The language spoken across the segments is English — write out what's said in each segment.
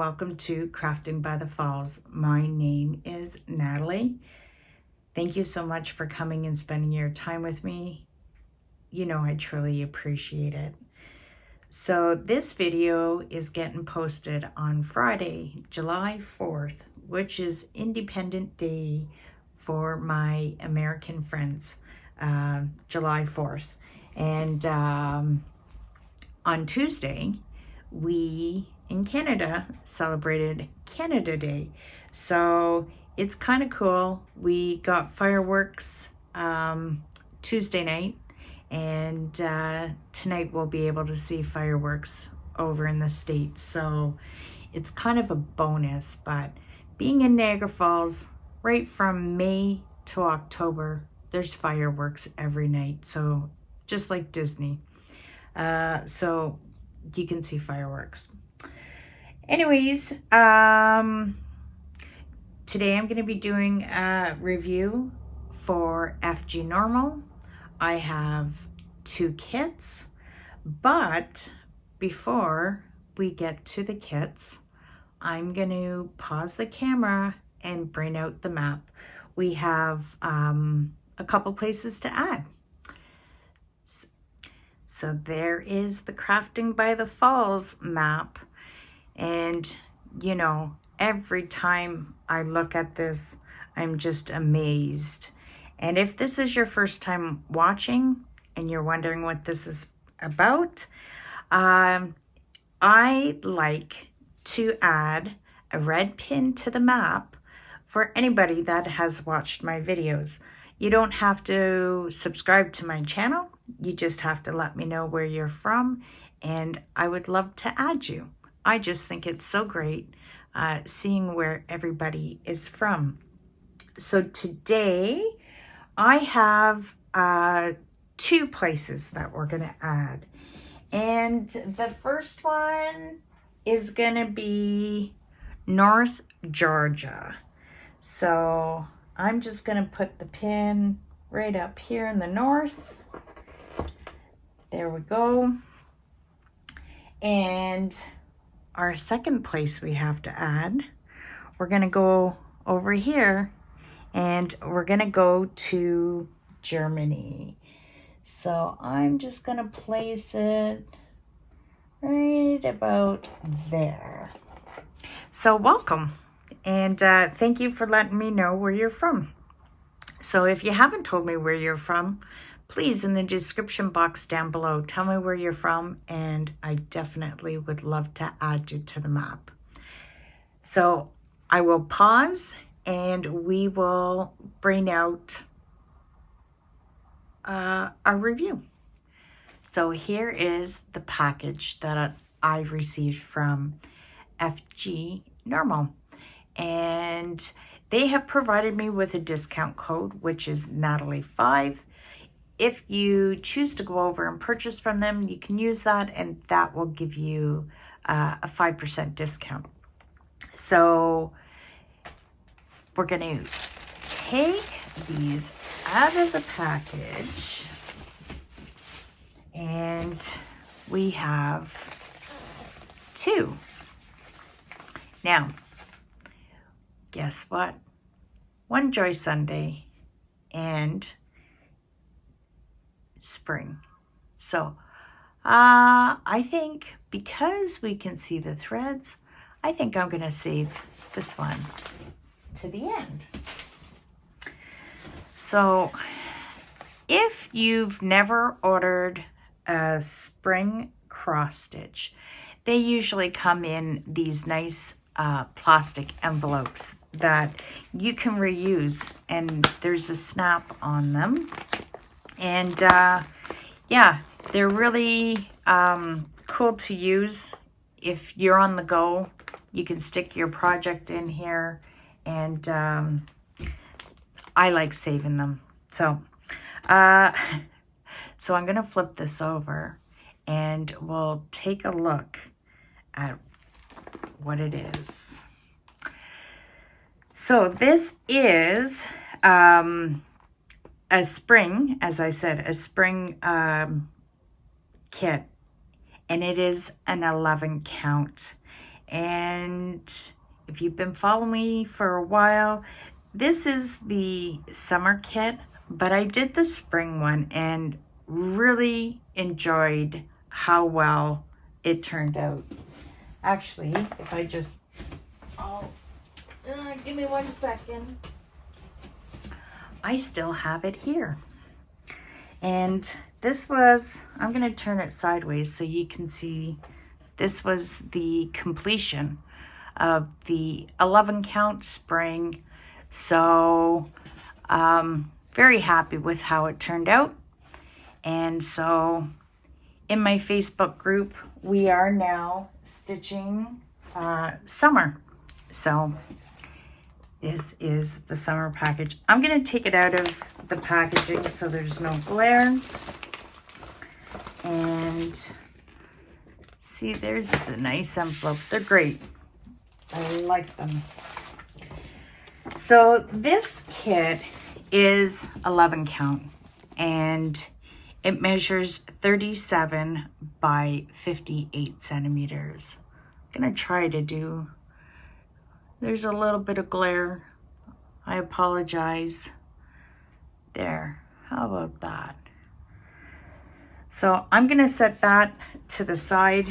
welcome to Crafting by the Falls. My name is Natalie. Thank you so much for coming and spending your time with me. You know I truly appreciate it. So this video is getting posted on Friday, July 4th, which is Independence Day for my American friends, July 4th. And on Tuesday, we in Canada celebrated Canada Day. So it's kind of cool. We got fireworks Tuesday night, and tonight we'll be able to see fireworks over in the States. So it's kind of a bonus, but being in Niagara Falls, right from May to October, there's fireworks every night. So just like Disney. So you can see fireworks. Anyways, today I'm going to be doing a review for FGNormal. I have 2 kits, but before we get to the kits, I'm going to pause the camera and bring out the map. We have a couple places to add. So there is the Crafting by the Falls map. And, you know, every time I look at this, I'm just amazed. And if this is your first time watching and you're wondering what this is about, I like to add a red pin to the map for anybody that has watched my videos. You don't have to subscribe to my channel. You just have to let me know where you're from, and I would love to add you. I just think it's so great seeing where everybody is from. So today I have 2 places that we're going to add. And the first one is going to be North Georgia. So I'm just going to put the pin right up here in the north. There we go. And our second place we have to add, we're going to go over here and we're going to go to Germany. So I'm just going to place it right about there. So welcome, and thank you for letting me know where you're from. So if you haven't told me where you're from, please, in the description box down below, tell me where you're from, and I definitely would love to add you to the map. So I will pause and we will bring out a review. So here is the package that I received from FGNormal, and they have provided me with a discount code, which is Natalie5. If you choose to go over and purchase from them, you can use that, and that will give you a 5% discount. So we're going to take these out of the package, and we have 2. Now, guess what? One Joy Sunday and spring. So I think because we can see the threads, I think I'm going to save this one to the end. So if you've never ordered a spring cross stitch, they usually come in these nice plastic envelopes that you can reuse, and there's a snap on them. And yeah, they're really cool to use. If you're on the go, you can stick your project in here, and I like saving them. So so I'm going to flip this over and we'll take a look at what it is. So this is a spring, as I said, a spring kit, and it is an 11 count. And if you've been following me for a while, this is the summer kit, but I did the spring one and really enjoyed how well it turned out. Actually, if I just, give me 1 second. I still have it here. And this was, I'm going to turn it sideways so you can see, this was the completion of the 11 count spring. So very happy with how it turned out. And so in my Facebook group, we are now stitching summer. So this is the summer package. I'm going to take it out of the packaging so there's no glare. And see, there's the nice envelope. They're great. I like them. So this kit is 11 count and it measures 37 by 58 centimeters. I'm going to try to do, there's a little bit of glare. I apologize. There, how about that? So I'm going to set that to the side.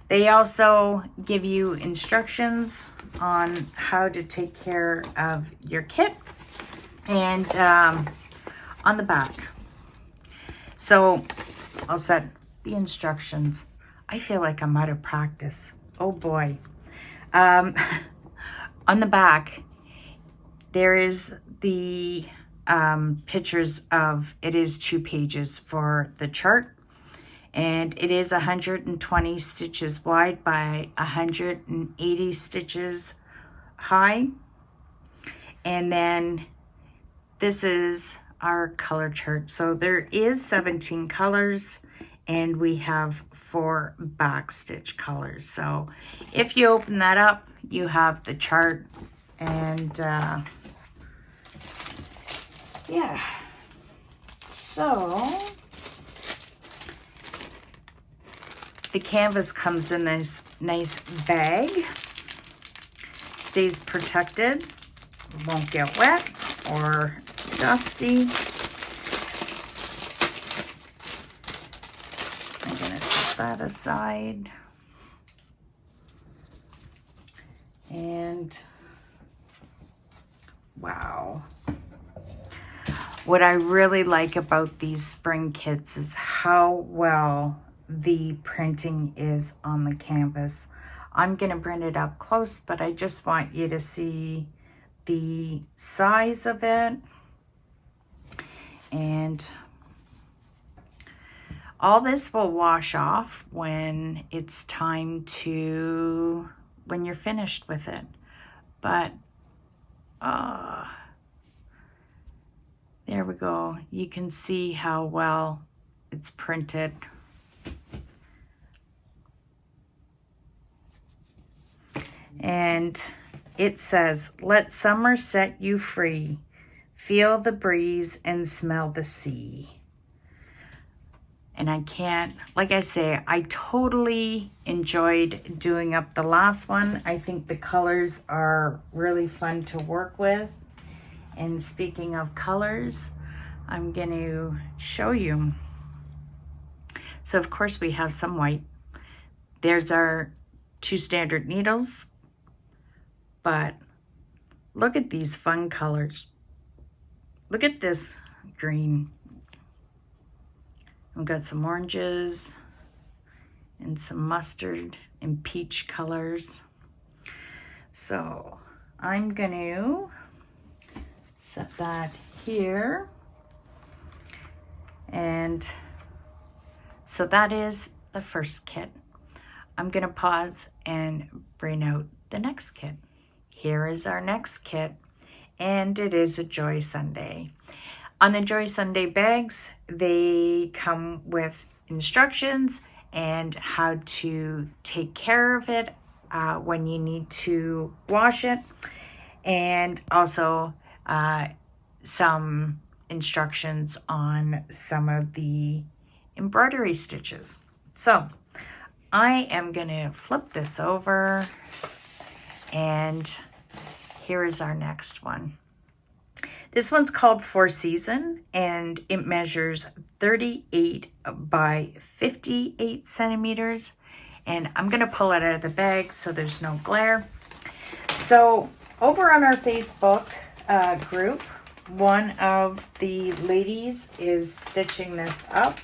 They also give you instructions on how to take care of your kit and on the back. So I'll set the instructions. I feel like I'm out of practice. Oh boy. On the back, there is the pictures of, it is 2 pages for the chart, and it is 120 stitches wide by 180 stitches high. And then this is our color chart. So there is 17 colors and we have 4 back stitch colors. So if you open that up, you have the chart. And yeah, so the canvas comes in this nice bag, stays protected, won't get wet or dusty. I'm gonna set that aside. And wow. What I really like about these spring kits is how well the printing is on the canvas. I'm going to bring it up close, but I just want you to see the size of it. And all this will wash off when it's time to, when you're finished with it. But there we go. You can see how well it's printed. And it says, "Let summer set you free. Feel the breeze and smell the sea." And I can't, like I say, I totally enjoyed doing up the last one. I think the colors are really fun to work with. And speaking of colors, I'm going to show you. So of course we have some white. There's our 2 standard needles. But look at these fun colors. Look at this green. I've got some oranges and some mustard and peach colors. So I'm going to set that here. And so that is the first kit. I'm going to pause and bring out the next kit. Here is our next kit, and it is a Joy Sunday. On the Joy Sunday bags, they come with instructions and how to take care of it when you need to wash it, and also some instructions on some of the embroidery stitches. So I am going to flip this over, and here is our next one. This one's called Four Season, and it measures 38 by 58 centimeters. And I'm going to pull it out of the bag so there's no glare. So over on our Facebook group, one of the ladies is stitching this up.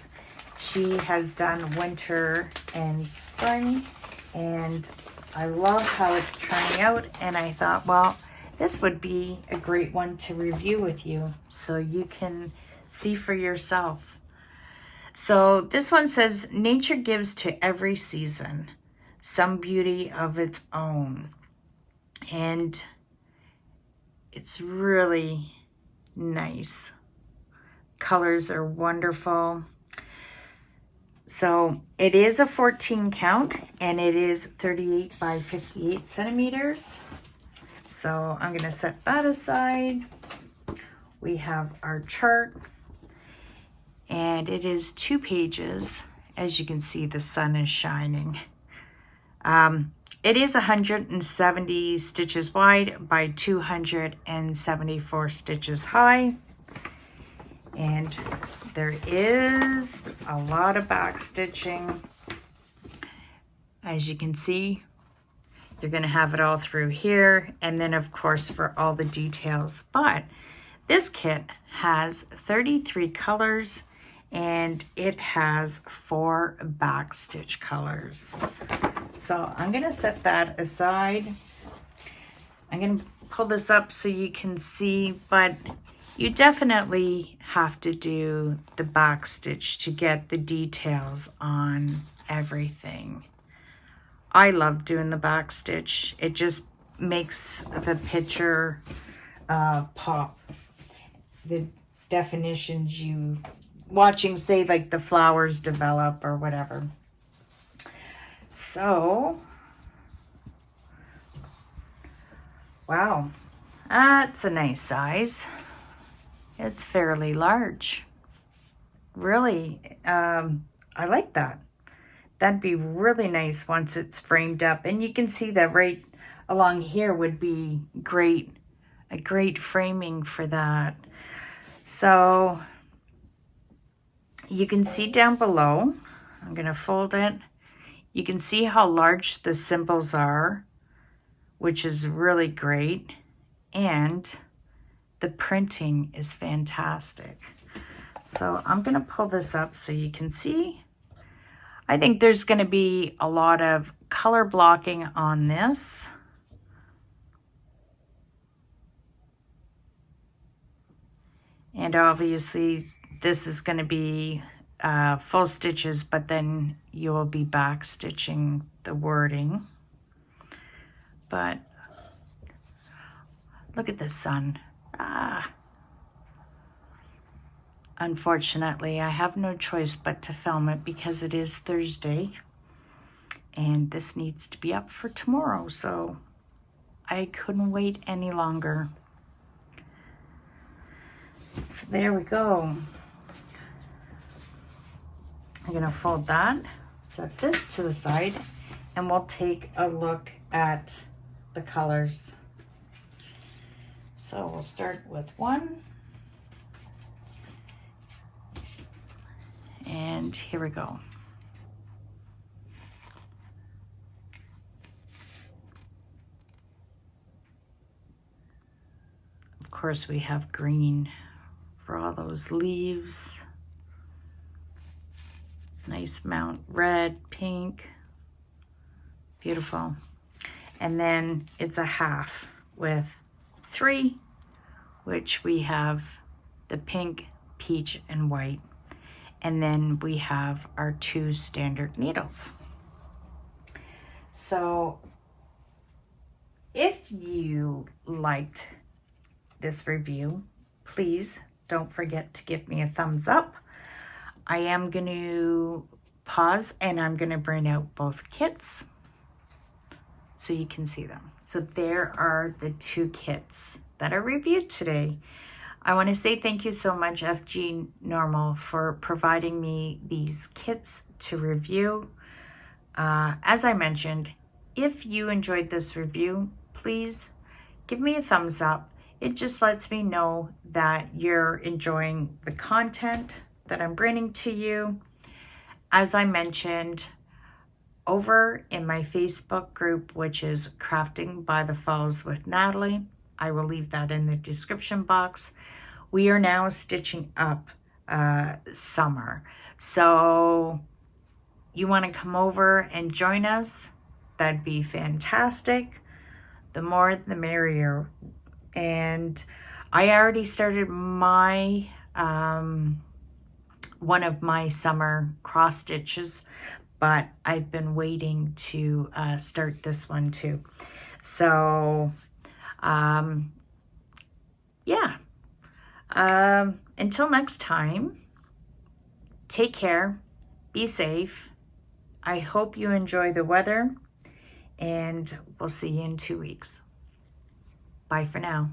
She has done winter and spring, and I love how it's turning out. And I thought, well, this would be a great one to review with you so you can see for yourself. So this one says, nature gives to every season some beauty of its own. And it's really nice. Colors are wonderful. So it is a 14 count, and it is 38 by 58 centimeters. So I'm going to set that aside. We have our chart, and it is 2 pages. As you can see, the sun is shining. It is 170 stitches wide by 274 stitches high. And there is a lot of back stitching. As you can see, you're going to have it all through here, and then of course for all the details. But this kit has 33 colors, and it has 4 back stitch colors. So I'm going to set that aside. I'm going to pull this up so you can see, but you definitely have to do the back stitch to get the details on everything. I love doing the back stitch. It just makes the picture pop. The definitions you watching, say like the flowers develop or whatever. So, wow, that's a nice size. It's fairly large. Really, I like that. That'd be really nice once it's framed up. And you can see that right along here would be great, a great framing for that. So you can see down below, I'm going to fold it. You can see how large the symbols are, which is really great. And the printing is fantastic. So I'm going to pull this up so you can see. I think there's going to be a lot of color blocking on this. And obviously this is going to be full stitches, but then you will be back stitching the wording. But look at the sun. Unfortunately, I have no choice but to film it because it is Thursday and this needs to be up for tomorrow, so I couldn't wait any longer. So there we go. I'm going to fold that, set this to the side, and we'll take a look at the colors. So we'll start with one. And here we go. Of course, we have green for all those leaves. Nice mount, red, pink, beautiful. And then it's a half with 3, which we have the pink, peach, and white. And then we have our 2 standard needles. So if you liked this review, please don't forget to give me a thumbs up. I am going to pause and I'm going to bring out both kits so you can see them. So there are the 2 kits that I reviewed today. I want to say thank you so much, FGNormal, for providing me these kits to review. As I mentioned, if you enjoyed this review, please give me a thumbs up. It just lets me know that you're enjoying the content that I'm bringing to you. As I mentioned, over in my Facebook group, which is Crafting by the Falls with Natalie, I will leave that in the description box. We are now stitching up summer. So you want to come over and join us? That'd be fantastic. The more the merrier. And I already started my one of my summer cross stitches, but I've been waiting to start this one too. So yeah, until next time, take care, be safe. I hope you enjoy the weather, and we'll see you in 2 weeks. Bye for now.